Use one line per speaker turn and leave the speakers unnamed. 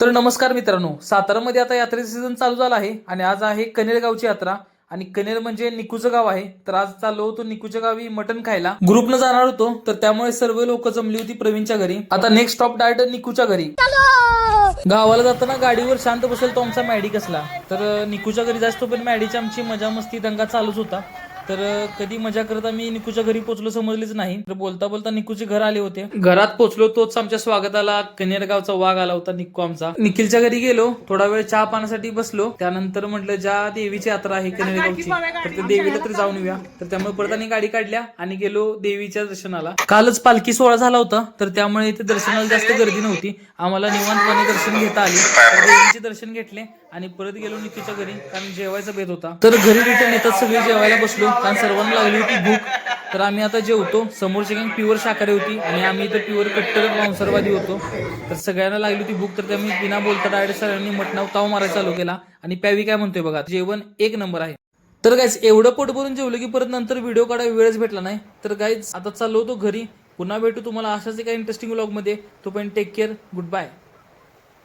तर नमस्कार मित्रांनो, सातारामध्ये आता यात्रेचा सीझन चालू झाला आहे आणि आज आहे कनेर गावची यात्रा. आणि कनेर म्हणजे निकूचं गाव आहे. तर आज चाललो होतो निकूच्या गावी मटण खायला. ग्रुपनं जाणार होतो, तर त्यामुळे सर्व लोक जमली होती प्रवीणच्या घरी. आता नेक्स्ट स्टॉप डायरेक्ट निकूच्या घरी. गावाला जाताना गाडीवर शांत बसेल तो आमचा मॅडी कसला. तर निकूच्या घरी जास्त पण मॅडीची आमची मजा मस्ती दंगा चालूच होता. तर कधी मजा करत आम्ही निकूच्या घरी पोहोचलो समजलेच नाही. तर बोलता बोलता निकूचे घर आले होते. घरात पोहोचलो तोच आमच्या स्वागताला कनेर गावचा वाघ आला होता, निक्कू आमचा. निखिलच्या घरी गेलो, थोडा वेळ चहा पाण्यासाठी बसलो. त्यानंतर म्हटलं ज्या देवीची यात्रा आहे कनेर गावची, तर त्या देवीला तरी जाऊन येऊया. तर त्यामुळे परत आणि गाडी काढल्या आणि गेलो देवीच्या दर्शनाला. कालच पालखी सोहळा झाला होता, तर त्यामुळे इथे दर्शनाला जास्त गर्दी नव्हती. आम्हाला निवांतपणे दर्शन घेता आले. देवीचे दर्शन घेतले आणि परत गेलो निकूच्या घरी, कारण जेवायचा बेत होता. तर घरी रिटर्न येतात सगळे जेवायला बसलो, कारण सर्वांना लागली होती भूक. तर आम्ही आता जेवतो. समोरची गँग प्युअर शाकाहारी होती आणि आम्ही इथं प्युअर कट्टर मांसाहारी होतो. तर सगळ्यांना लागली होती भूक, तर त्यामुळे बिना बोलता डायरेक्ट सरांनी मटणावर ताव मारायला चालू केला. आणि प्यावी काय म्हणतोय बघा, जेवण एक नंबर आहे. तर गाईज एवढं पोट भरून जेवलं की परत नंतर व्हिडिओ काढायला वेळच भेटला नाही. तर गाईज आता चाललो होतो घरी. पुन्हा भेटू तुम्हाला अशाच एका इंटरेस्टिंग व्लॉग मध्ये. तोपर्यंत टेक केअर, गुड बाय.